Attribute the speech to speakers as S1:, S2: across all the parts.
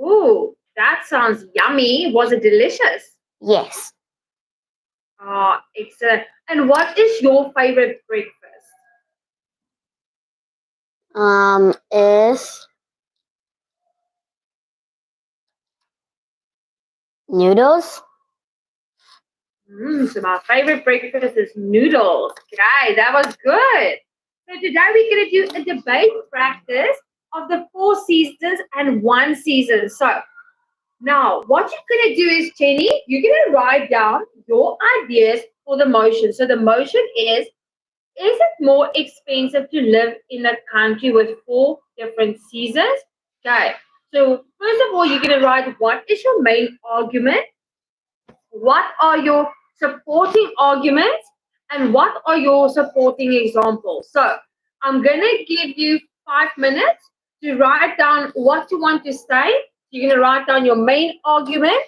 S1: Ooh, that sounds yummy. Was it delicious?
S2: Yes.
S1: Excellent. And what is your favorite breakfast?
S2: Is noodles.
S1: So my favorite breakfast is noodles. Guys, that was good. So today we're going to do a debate practice of the 4 seasons and 1 season. So now what you're going to do is, Jenny, you're going to write down your ideas for the motion. So the motion is it more expensive to live in a country with 4 different seasons? Okay. So first of all, you're going to write what is your main argument? What are your supporting arguments? And what are your supporting examples? So I'm going to give you 5 minutes to write down what you want to say. You're going to write down your main argument,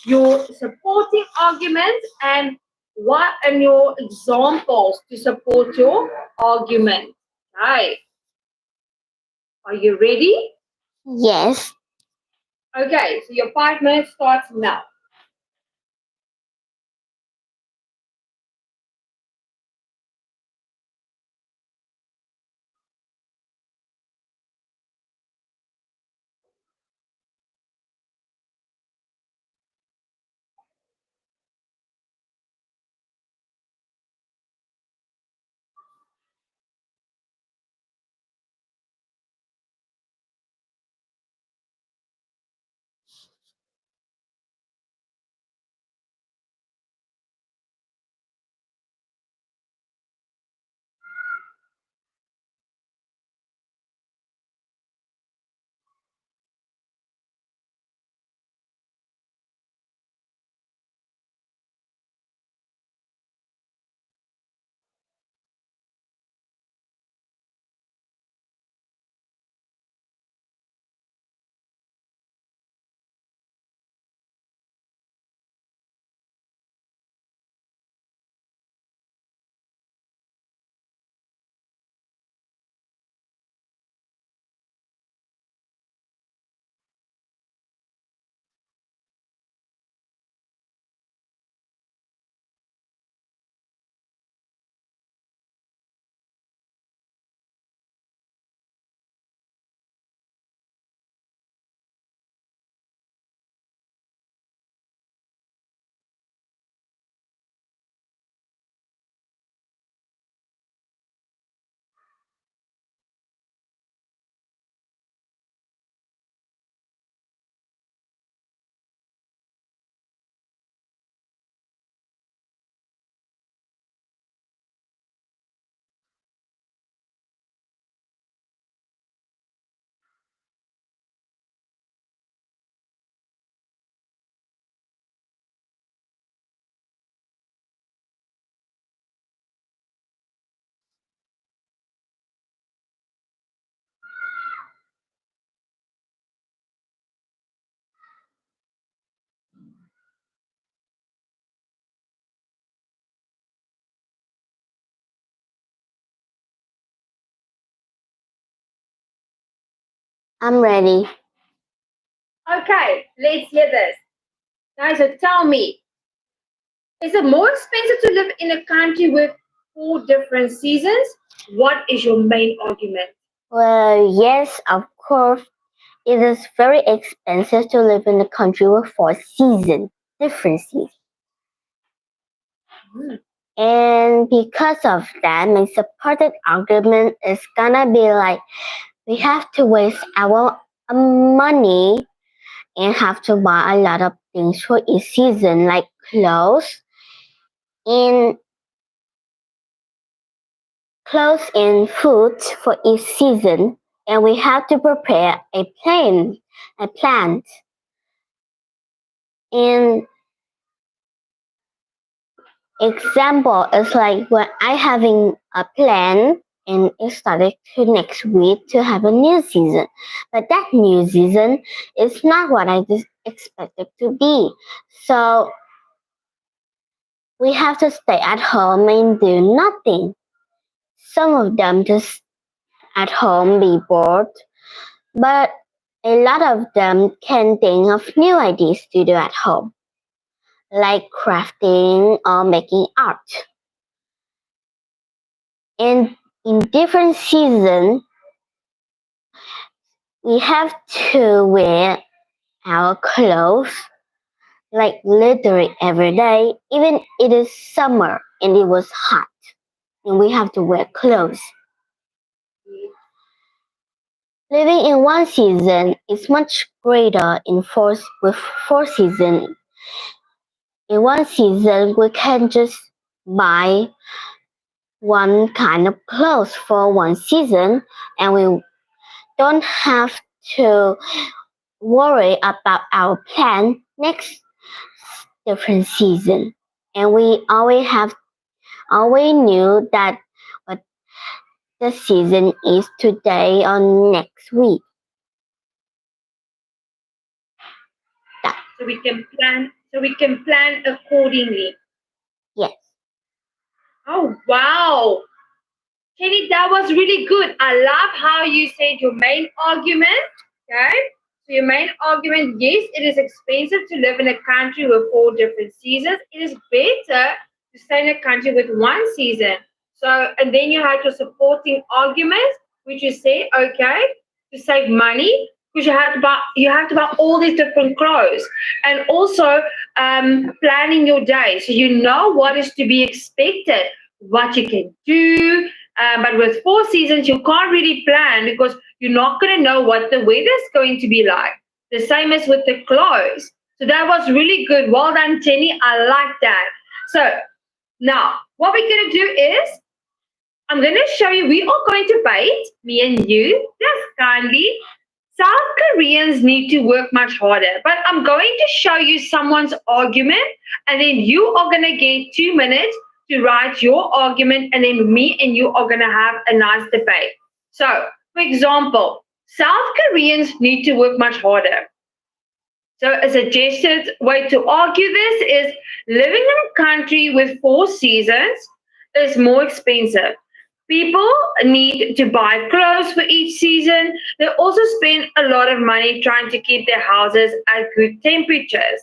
S1: your supporting arguments, and your examples to support your argument. Right. Are you ready?
S2: Yes.
S1: Okay, so your 5 minutes starts now.
S2: I'm ready.
S1: Okay, let's hear this. Guys, so tell me, is it more expensive to live in a country with 4 different seasons? What is your main argument?
S2: Well, yes, of course. It is very expensive to live in a country with 4 seasons, different seasons. And because of that, my supported argument is gonna be like, we have to waste our money and have to buy a lot of things for each season, like clothes and food for each season. And we have to prepare a plant. And example is like when I having a plan and it started to next week to have a new season. But that new season is not what I expected to be. So we have to stay at home and do nothing. Some of them just at home be bored. But A lot of them can think of new ideas to do at home, like crafting or making art. And in different seasons, we have to wear our clothes like literally every day, even it is summer and it was hot, and we have to wear clothes. Living in one season is much greater with four seasons. In one season, we can just buy one kind of clothes for one season, and we don't have to worry about our plan next different season. And we always knew that what the season is today or next week.
S1: So we can plan accordingly.
S2: Yes.
S1: Oh wow. Kenny, that was really good. I love how you said your main argument. Okay. So your main argument, yes, it is expensive to live in a country with four different seasons. It is better to stay in a country with one season. So and then you had your supporting argument, which you say, okay, to save money, because you have to buy all these different clothes. And also planning your day. So you know what is to be expected, what you can do, but with four seasons, you can't really plan because you're not going to know what the weather's going to be like. The same as with the clothes. So that was really good. Well done, Jenny. I like that. So now, what we're going to do is I'm going to show you, we are going to debate, me and you, just kindly. South Koreans need to work much harder, but I'm going to show you someone's argument, and then you are going to get 2 minutes to write your argument, and then me and you are going to have a nice debate. So, for example, South Koreans need to work much harder. So, a suggested way to argue this is living in a country with four seasons is more expensive. People need to buy clothes for each season. They also spend a lot of money trying to keep their houses at good temperatures.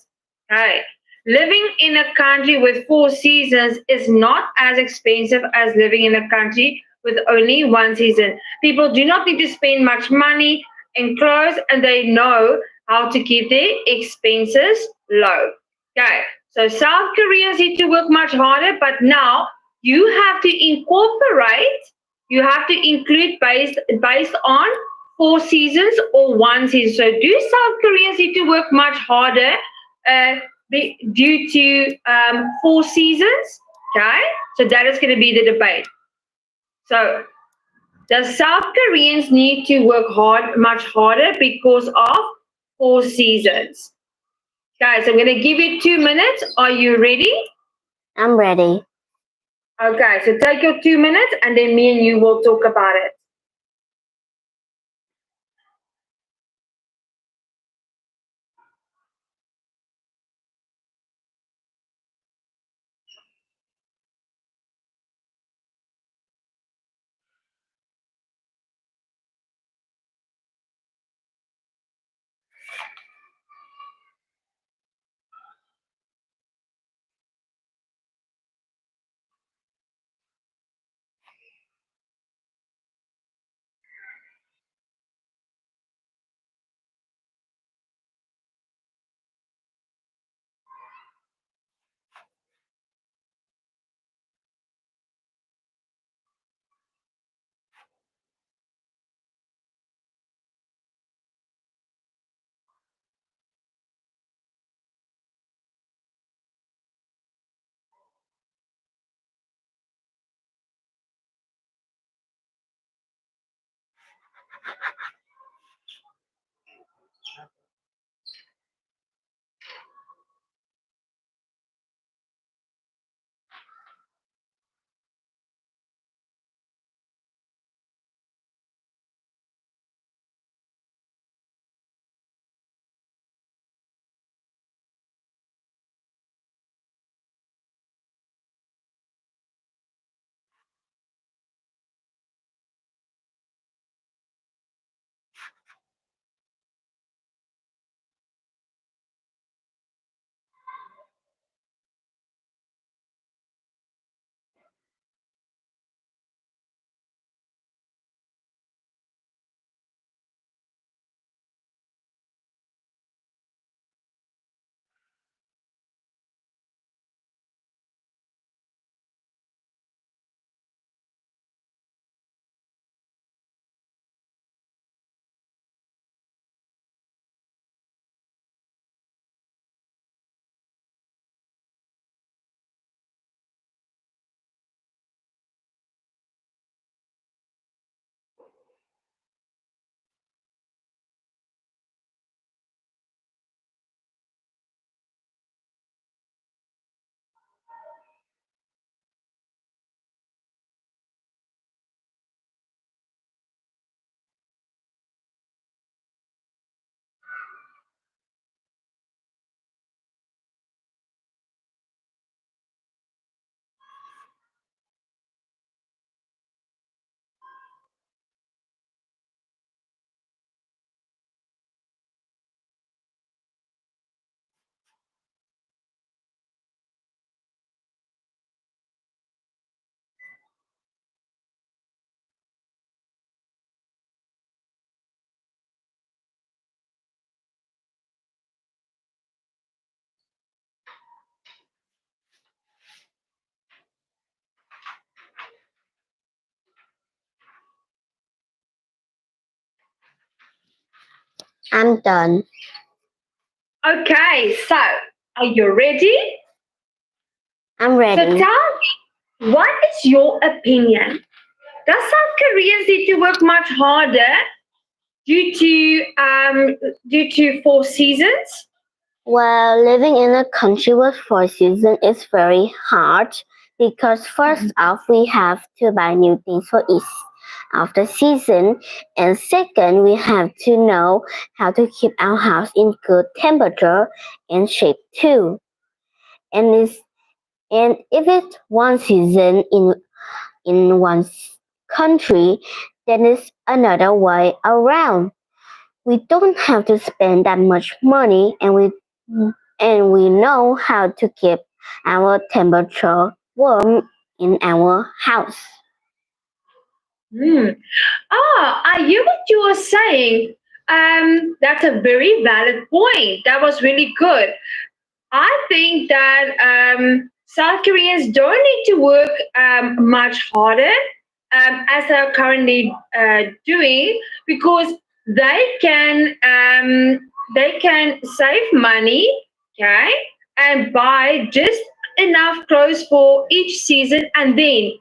S1: Okay. Living in a country with four seasons is not as expensive as living in a country with only one season. People do not need to spend much money in clothes, and they know how to keep their expenses low. Okay. So South Koreans need to work much harder, but now you have to incorporate, you have to include based on four seasons or one season. So do South Koreans need to work much harder due to four seasons? Okay, so that is going to be the debate. So does South Koreans need to work much harder because of four seasons? Guys, I'm going to give you 2 minutes. Are you ready?
S2: I'm ready.
S1: Okay, so take your 2 minutes and then me and you will talk about it.
S2: I'm done.
S1: Okay, so are you ready?
S2: I'm
S1: So
S2: ready.
S1: tell me, what is your opinion? Does South Koreans need to work much harder due to four seasons?
S2: Well, living in a country with four seasons is very hard because first off, we have to buy new things for each of the season, and second, we have to know how to keep our house in good temperature and shape too. And if it's one season in one country, then it's another way around. We don't have to spend that much money, and we know how to keep our temperature warm in our house.
S1: Hmm. I hear what you were saying. That's a very valid point. That was really good. I think that South Koreans don't need to work much harder as they're currently doing because they can save money, okay, and buy just enough clothes for each season, and then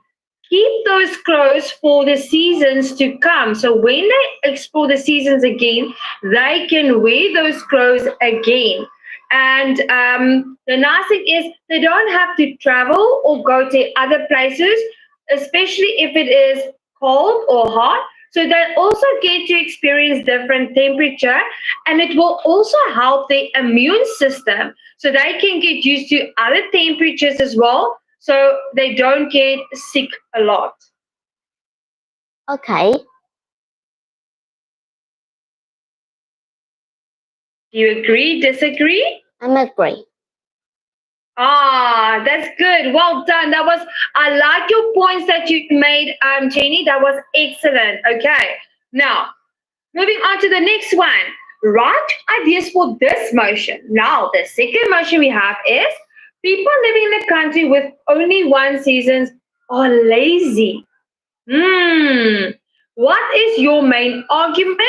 S1: keep those clothes for the seasons to come. So when they explore the seasons again, they can wear those clothes again. And the nice thing is they don't have to travel or go to other places, especially if it is cold or hot. So they also get to experience different temperature, and it will also help their immune system so they can get used to other temperatures as well, so they don't get sick a lot.
S2: Okay,
S1: Do you agree, disagree?
S2: I'm agree.
S1: Ah, that's good. Well done. I like your points that you made, Jenny. That was excellent. Okay. Now, moving on to the next one. Write ideas for this motion. Now, the second motion we have is people living in a country with only one season are lazy. Hmm. What is your main argument?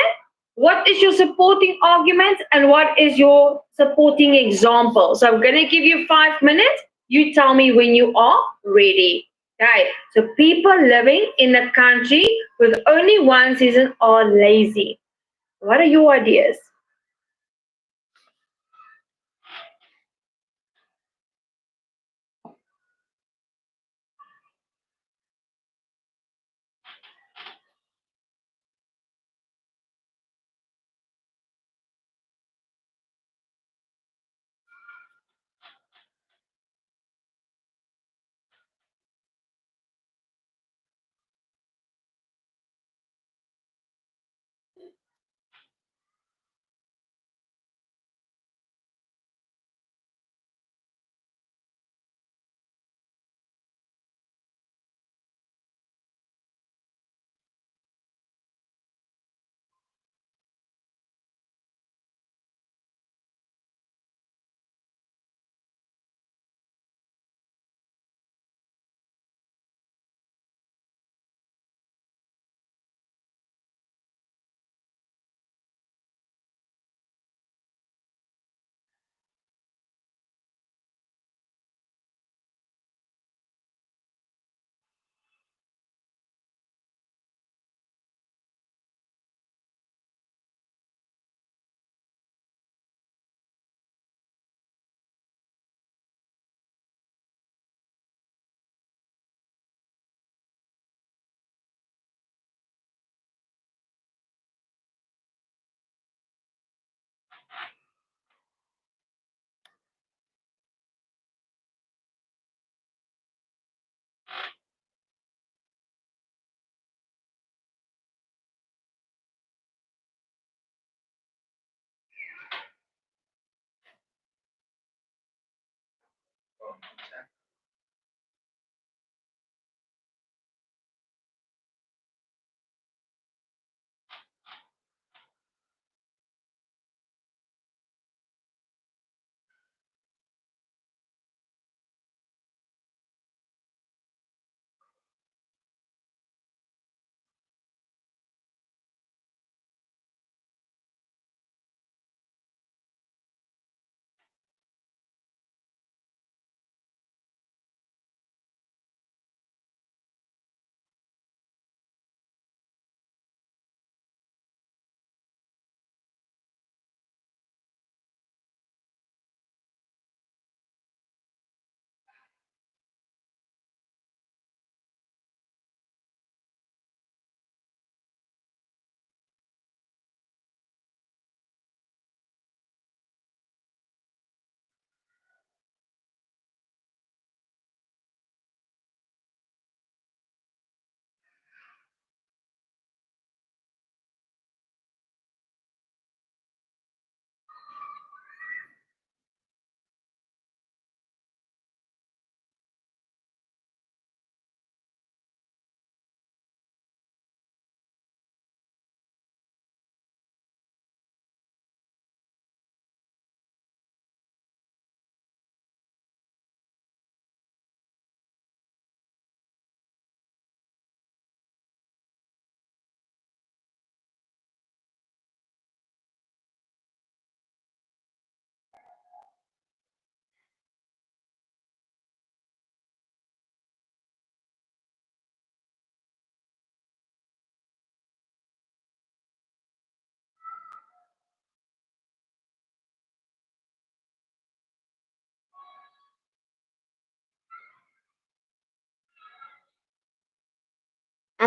S1: What is your supporting argument? And what is your supporting example? So I'm going to give you 5 minutes. You tell me when you are ready. Okay. So people living in a country with only one season are lazy. What are your ideas?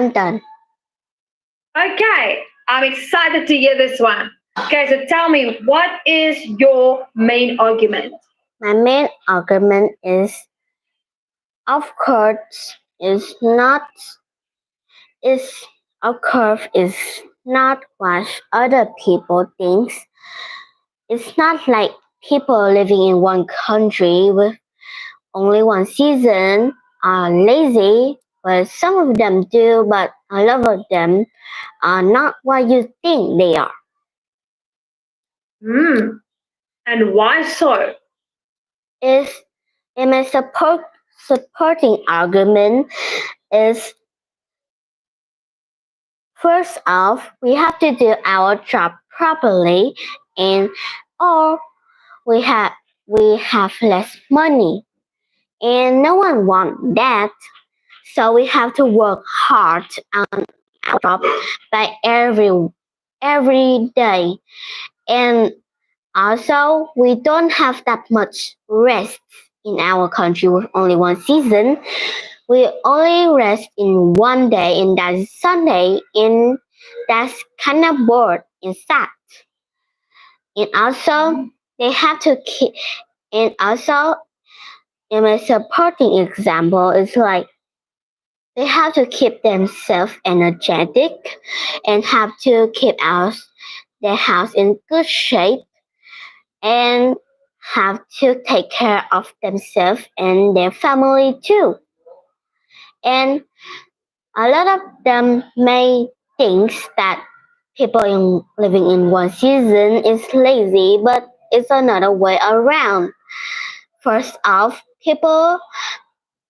S2: I'm done.
S1: Okay, I'm excited to hear this one. Okay, so tell me, what is your main argument?
S2: My main argument is, of course, is not what other people think. It's not like people living in one country with only one season are lazy, but some of them do, but a lot of them are not what you think they are.
S1: And why so?
S2: In my supporting argument is, first off, we have to do our job properly, and or we have less money, and no one wants that. So we have to work hard on our job by every day, and also we don't have that much rest in our country with only one season. We only rest in one day, and that's Sunday, and that's kind of bored and sad. And also, they have to keep, and also, in my supporting example, it's like they have to keep themselves energetic and have to keep their house in good shape and have to take care of themselves and their family too. And a lot of them may think that people living in one season is lazy, but it's another way around. First off, people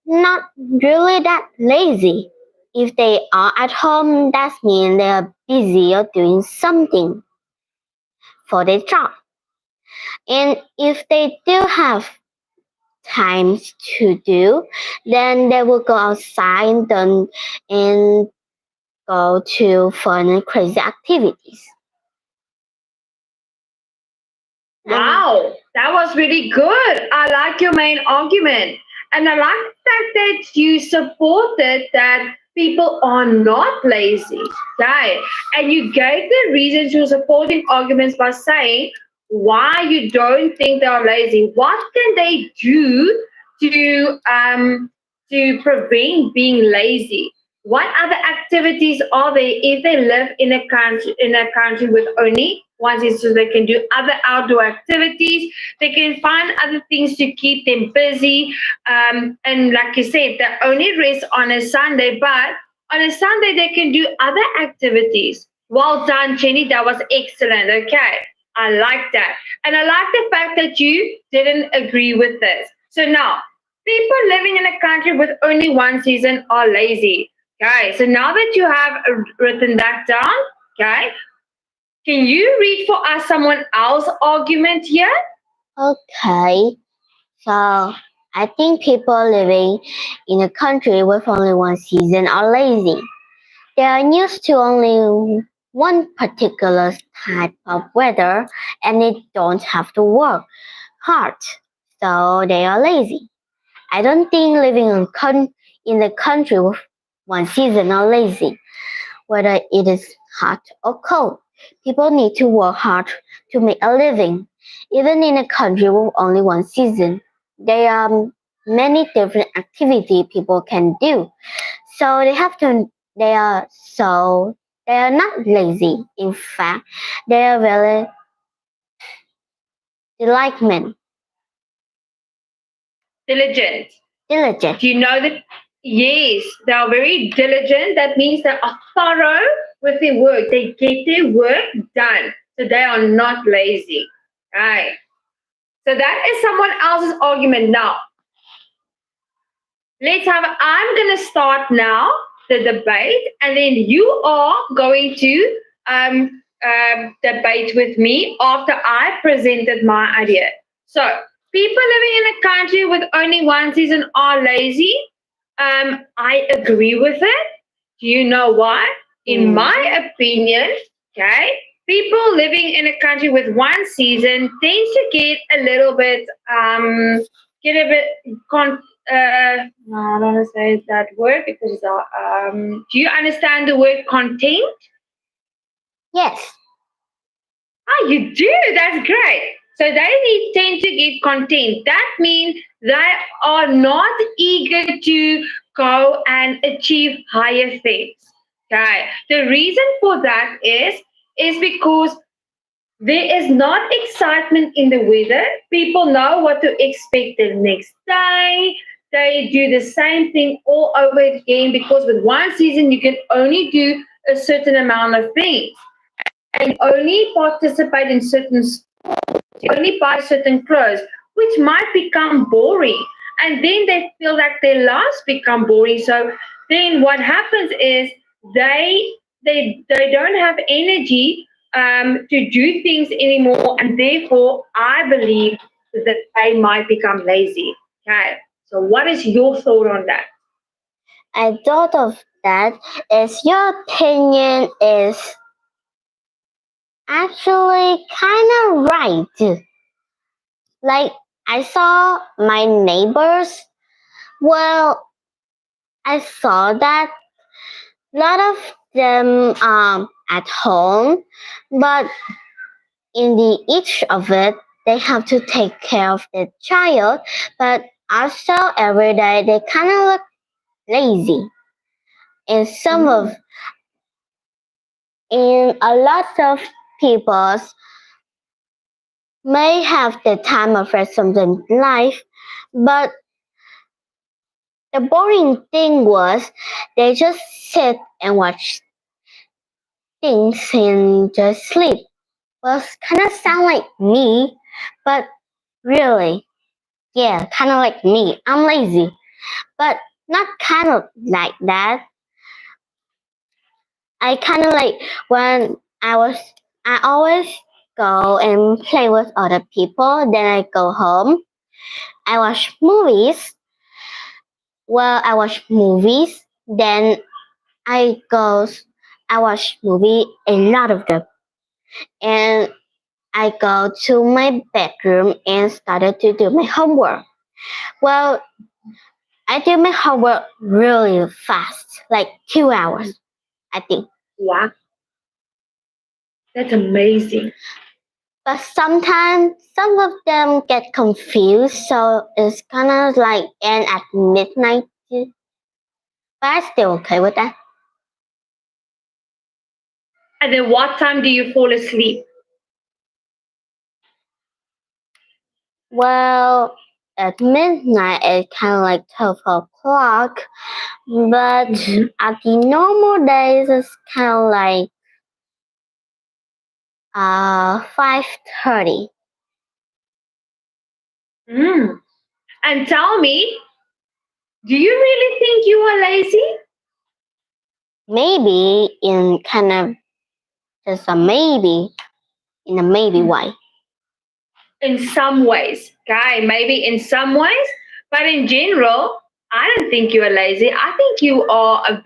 S2: not really that lazy. If they are at home, that means they are busy or doing something for their job. And if they do have time to do, then they will go outside and go to fun and crazy activities.
S1: Wow, that was really good. I like your main argument. And I like the fact that you supported that people are not lazy. Okay. And you gave the reasons for supporting arguments by saying why you don't think they are lazy. What can they do to prevent being lazy? What other activities are there if they live in a country with only one season? So they can do other outdoor activities. They can find other things to keep them busy. And like you said, they only rest on a Sunday, but on a Sunday they can do other activities. Well done, Jenny. That was excellent. Okay, I like that, and I like the fact that you didn't agree with this. So now, people living in a country with only one season are lazy. Okay, so now that you have written that down, okay, can you read for us someone else's argument here?
S2: Okay, so I think people living in a country with only one season are lazy. They are used to only one particular type of weather and they don't have to work hard, so they are lazy. I don't think living in a country with one season are lazy, whether it is hot or cold. People need to work hard to make a living. Even in a country with only one season, there are many different activities people can do. So they are not lazy. In fact, they are very diligent.
S1: Diligent. Do you know that? Yes, they are very diligent. That means they are thorough with their work. They get their work done. So they are not lazy. Right. So that is someone else's argument. Now, I'm going to start now the debate, and then you are going to debate with me after I presented my idea. So, people living in a country with only one season are lazy. I agree with it. Do you know why? In my opinion, okay, people living in a country with one season tends to get a little bit get a bit no, I don't want to say that word because it's do you understand the word content?
S2: Yes.
S1: Oh, you do? That's great. So they tend to get content. That means they are not eager to go and achieve higher things. Okay. The reason for that is because there is not excitement in the weather. People know what to expect the next day. They do the same thing all over again because with one season you can only do a certain amount of things and only participate in certain you only buy certain clothes, which might become boring. And then they feel like their lives become boring. So then what happens is they don't have energy to do things anymore, and therefore I believe that they might become lazy. Okay. So what is your thought on that?
S2: I thought of that is your opinion is actually kind of right. Like I saw my neighbors. Well, I saw that a lot of them at home, but in the each of it they have to take care of the child, but also every day they kind of look lazy. And some of and a lot of people may have the time of rest something in life, but the boring thing was they just sit and watch things and just sleep. Well, kind of sound like me, but really, yeah, kind of like me. I'm lazy, but not kind of like that. I kind of like when I always go and play with other people. Then I go home. I watch movies. Well, I watch movies. Then I go. I watch movie, a lot of them, and I go to my bedroom and started to do my homework. Well, I do my homework really fast, like 2 hours, I think.
S1: Wow, that's amazing.
S2: But sometimes some of them get confused, so it's kind of like end at midnight. But I'm still okay with that.
S1: And then what time do you fall asleep?
S2: Well, at midnight it's kind of like 12 o'clock, but at the normal days it's kind of like 5:30.
S1: And tell me, do you really think you are lazy?
S2: Maybe in kind of just a maybe in a maybe way.
S1: In some ways, okay, maybe in some ways, but in general, I don't think you are lazy. I think you are a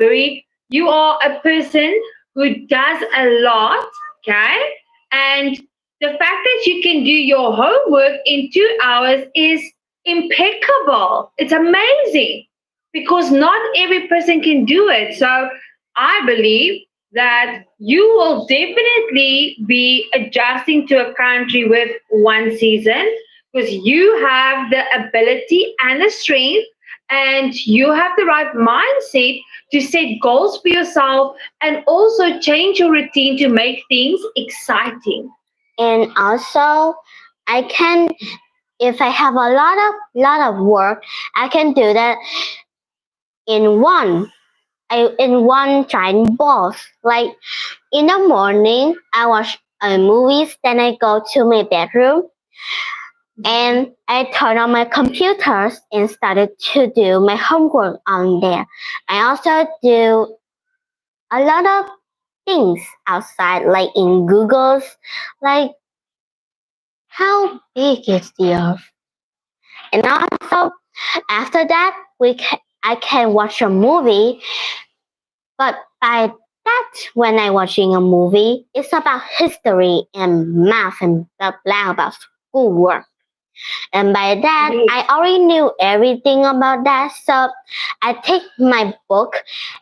S1: person who does a lot, okay? And the fact that you can do your homework in 2 hours is impeccable. It's amazing because not every person can do it. So I believe that you will definitely be adjusting to a country with one season because you have the ability and the strength and you have the right mindset to set goals for yourself and also change your routine to make things exciting.
S2: And also, I can, if I have a lot of work, I can do that in one giant boss. Like in the morning, I watch movies, then I go to my bedroom and I turn on my computers and started to do my homework on there. I also do a lot of things outside, like in Google's, like how big is the earth? And also after that, I can watch a movie, but by that when I watching a movie, it's about history and math and blah blah about schoolwork. And by that, I already knew everything about that. So I take my book,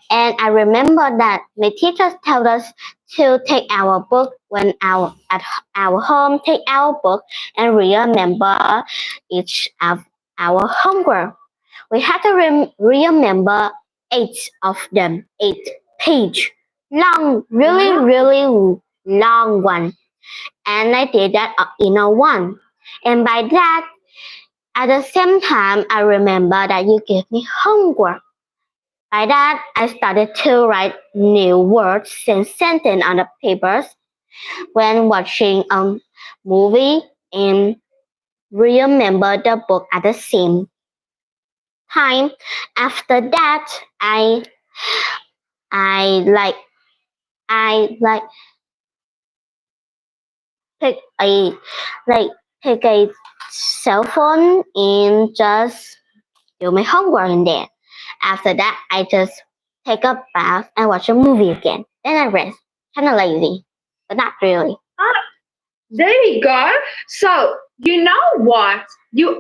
S2: and I remember that my teachers tell us to take our book when at our home, take our book and remember each of our homework. We had to remember 8 page, really long one. And I did that in a one. And by that, at the same time, I remember that you gave me homework. By that, I started to write new words and sentences on the papers when watching a movie and remember the book at the same time. After that, I like take a take a cell phone and just do my homework in there. After that, I just take a bath and watch a movie again. Then I rest. Kind of lazy, but not really.
S1: There we go. So you know what? You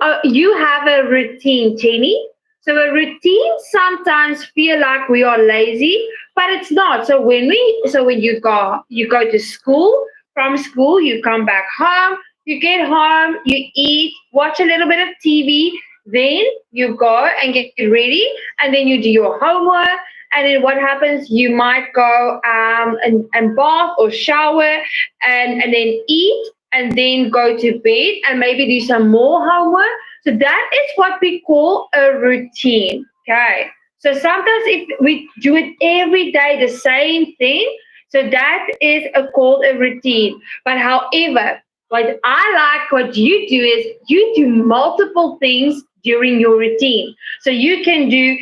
S1: have a routine, Jenny. So a routine sometimes feel like we are lazy, but it's not. So when you go to school. From school, you come back home. You get home, you eat, watch a little bit of TV. Then you go and get ready, and then you do your homework. And then what happens? You might go and bath or shower and then eat and then go to bed and maybe do some more homework. So that is what we call a routine. Okay. So sometimes if we do it every day, the same thing, so that is called a routine. But however, what I like what you do is you do multiple things during your routine. So you can do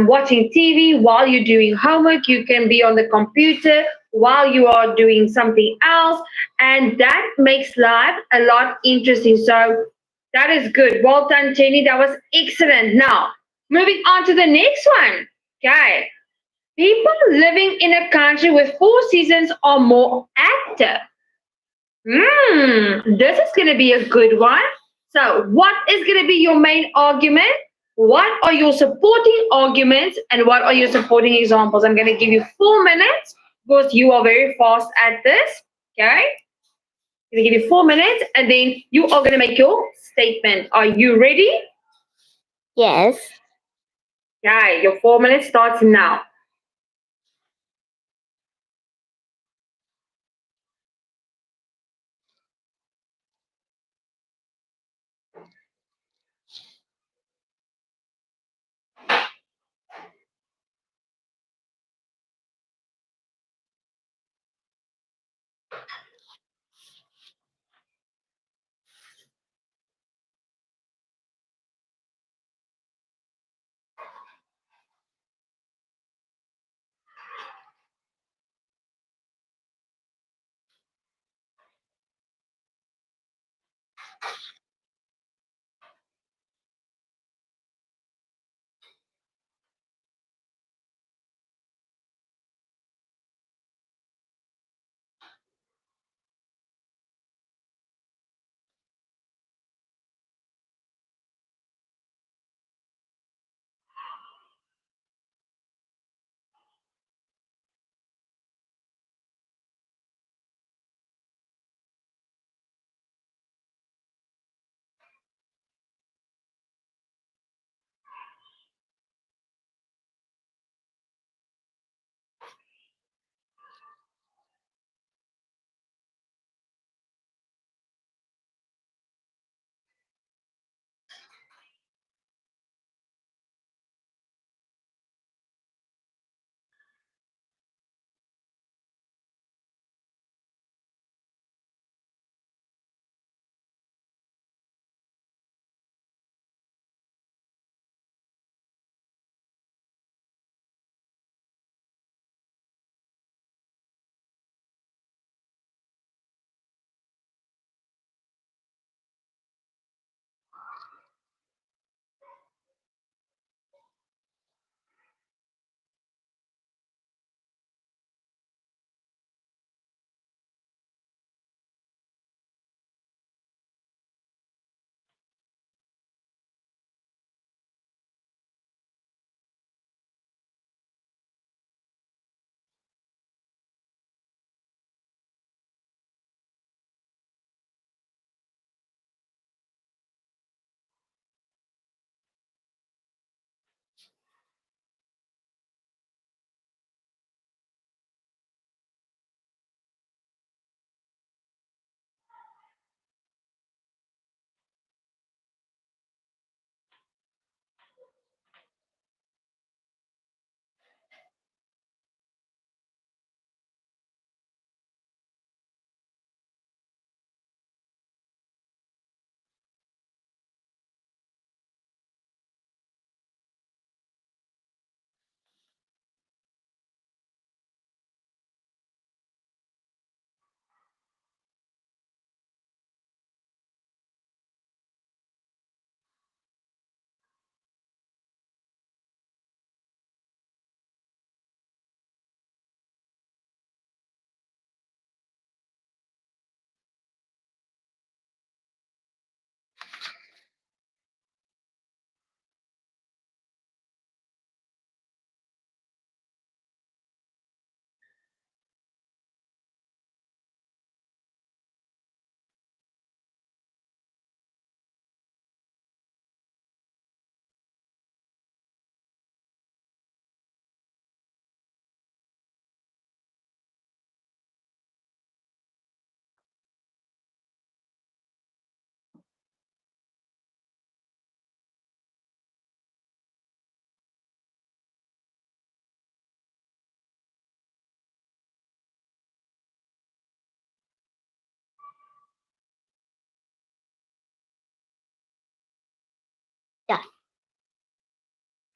S1: watching TV while you're doing homework. You can be on the computer while you are doing something else. And that makes life a lot interesting. So that is good. Well done, Jenny. That was excellent. Now, moving on to the next one. Okay. People living in a country with 4 seasons are more active. This is going to be a good one. So, what is going to be your main argument? What are your supporting arguments? And what are your supporting examples? I'm going to give you 4 minutes because you are very fast at this. Okay? I'm going to give you 4 minutes and then you are going to make your statement. Are you ready?
S2: Yes.
S1: Okay, your 4 minutes starts now.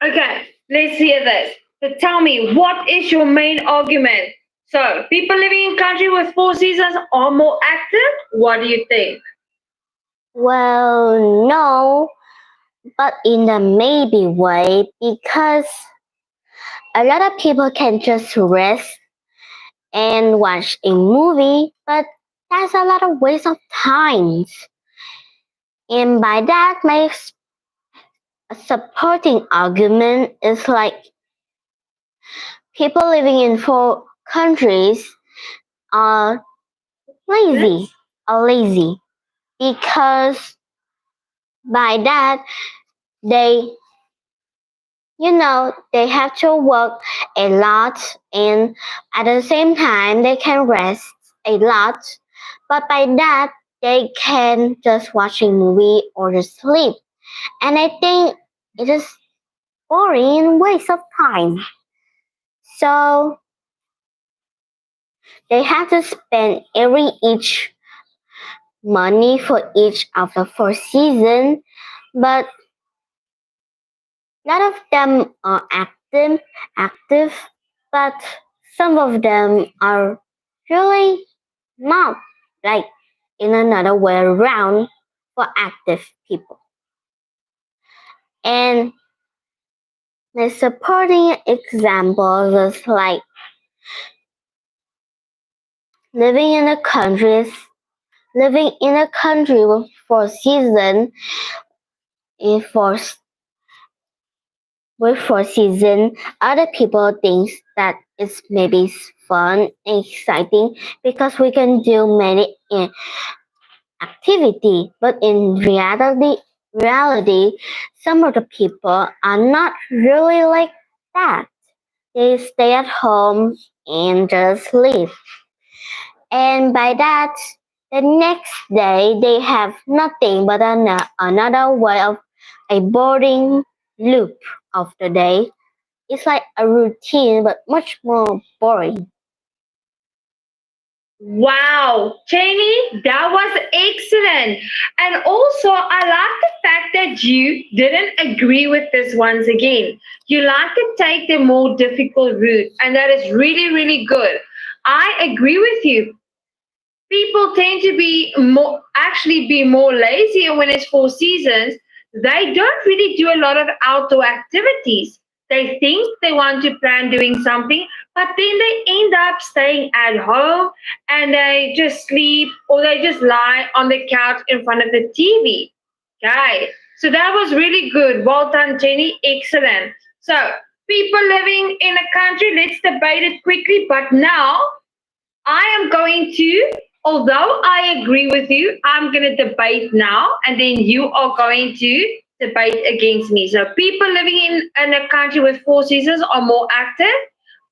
S1: Okay, let's hear this. So tell me, what is your main argument? So, people living in country with four seasons are more active. What do you think?
S2: Well, no, but in a maybe way because a lot of people can just rest and watch a movie, but that's a lot of waste of time. And by that, my supporting argument is like people living in four countries are lazy because by that they they have to work a lot and at the same time they can rest a lot, but by that they can just watch a movie or just sleep, and I think it is boring and waste of time. So they have to spend every each money for each of the four seasons, but a lot of them are active, but some of them are really not, like in another way around for active people. And the supporting examples is like living in a country with four seasons. If for with four seasons, other people think that it's maybe fun and exciting because we can do many activity. But in reality, some of the people are not really like that. They stay at home and just sleep. And by that, the next day they have nothing but another way of a boring loop of the day. It's like a routine but much more boring.
S1: Wow, Jamie, that was excellent. And also, I like the fact that you didn't agree with this once again. You like to take the more difficult route, and that is really, really good. I agree with you. People tend to be more lazy when it's four seasons. They don't really do a lot of outdoor activities. They think they want to plan doing something, but then they end up staying at home and they just sleep or they just lie on the couch in front of the TV. Okay, so that was really good. Well done, Jenny. Excellent. So people living in a country, let's debate it quickly, but now I am going to, although I agree with you, I'm going to debate now, and then you are going to debate against me. So, people living in a country with four seasons are more active.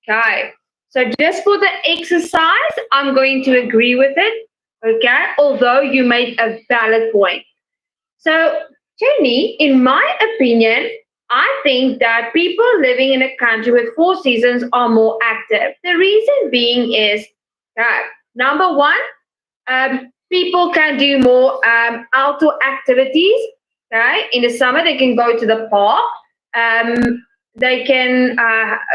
S1: Okay. So, just for the exercise, I'm going to agree with it. Okay. Although you made a valid point. So, Jenny, in my opinion, I think that people living in a country with four seasons are more active. The reason being is that number one, people can do more outdoor activities. Okay, in the summer they can go to the park. They can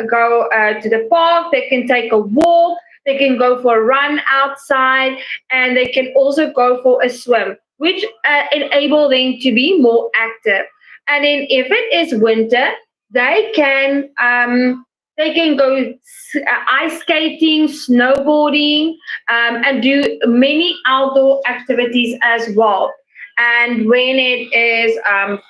S1: go to the park. They can take a walk. They can go for a run outside, and they can also go for a swim, which enable them to be more active. And then if it is winter, they can go ice skating, snowboarding, and do many outdoor activities as well. And when it is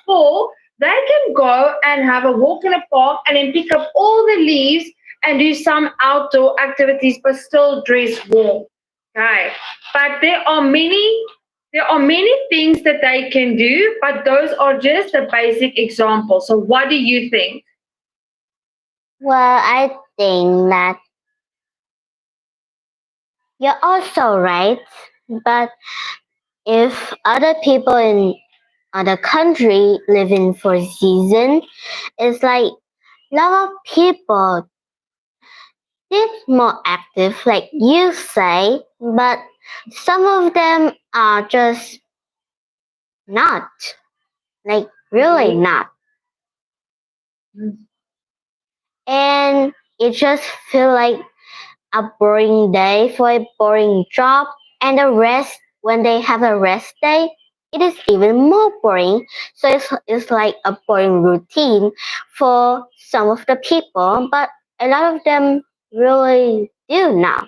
S1: fall, they can go and have a walk in a park and then pick up all the leaves and do some outdoor activities, but still dress warm. Okay, but there are many things that they can do, but those are just the basic examples. So, what do you think?
S2: Well, I think that you're also right, but if other people in other country live in for season, it's like a lot of people is more active, like you say, but some of them are just not, like really
S1: Mhm.
S2: not. And it just feels like a boring day for a boring job, and the rest when they have a rest day, it is even more boring. So it's like a boring routine for some of the people, but a lot of them really do now.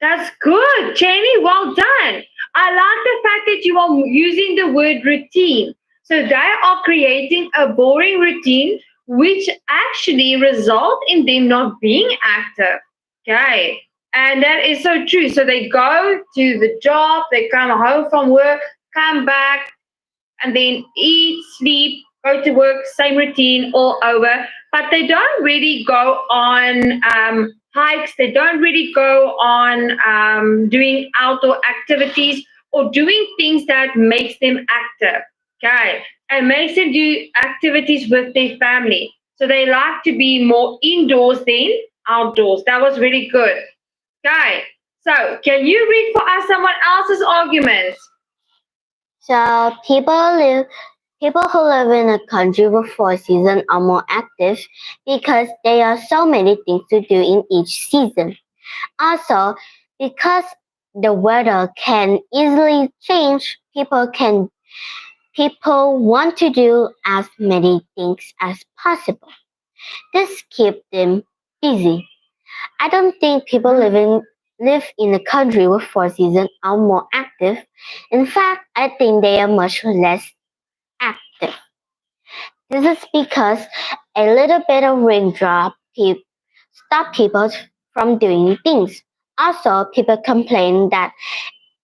S1: That's good, Jenny. Well done. I like the fact that you are using the word routine. So they are creating a boring routine, which actually result in them not being active. Okay. And that is so true. So they go to the job, they come home from work, come back, and then eat, sleep, go to work, same routine all over. But they don't really go on hikes, they don't really go on doing outdoor activities or doing things that makes them active. Okay. And makes them do activities with their family. So they like to be more indoors than outdoors. That was really good. Okay. So can you read for us someone else's arguments?
S2: So people who live in a country with four seasons are more active because there are so many things to do in each season. Also, because the weather can easily change, people want to do as many things as possible. This keeps them busy. I don't think people live in a country with four seasons are more active. In fact, I think they are much less active. This is because a little bit of raindrop stop people from doing things. Also, people complain that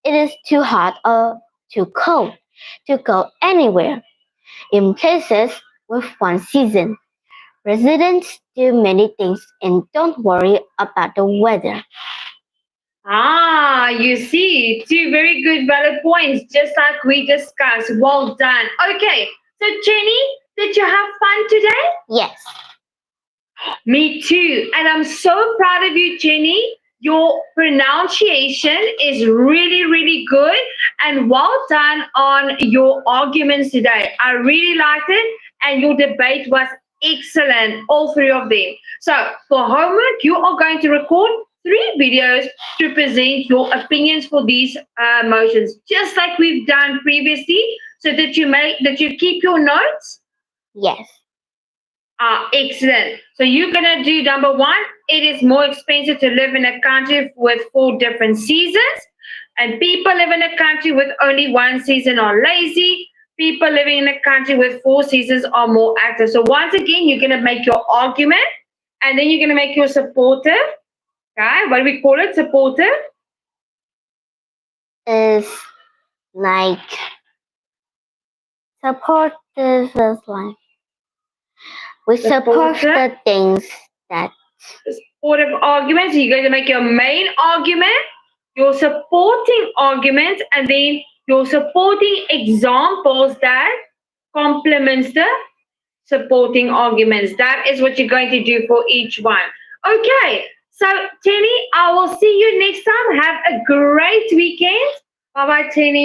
S2: it is too hot or too cold to go anywhere. In places with one season, residents do many things and don't worry about the weather.
S1: Ah, you see, two very good valid points, just like we discussed. Well done. Okay, so Jenny, did you have fun today?
S2: Yes.
S1: Me too. And I'm so proud of you, Jenny. Your pronunciation is really, really good. And well done on your arguments today. I really liked it. And your debate was excellent, all three of them. So for homework, you are going to record 3 videos to present your opinions for these motions, just like we've done previously, so that you keep your notes.
S2: Yes.
S1: Excellent. So you're gonna do number one. It is more expensive to live in a country with 4 different seasons, and people live in a country with only one season are lazy. People living in a country with 4 seasons are more active. So once again, you're gonna make your argument, and then you're gonna make your supportive. Okay, what do we call it? Supportive.
S2: Is like supportive is like we support the things that
S1: supportive arguments. You're going to make your main argument, your supporting argument, and then your supporting examples that complements the supporting arguments. That is what you're going to do for each one. Okay, so Tenny, I will see you next time. Have a great weekend. Bye bye, Tenny.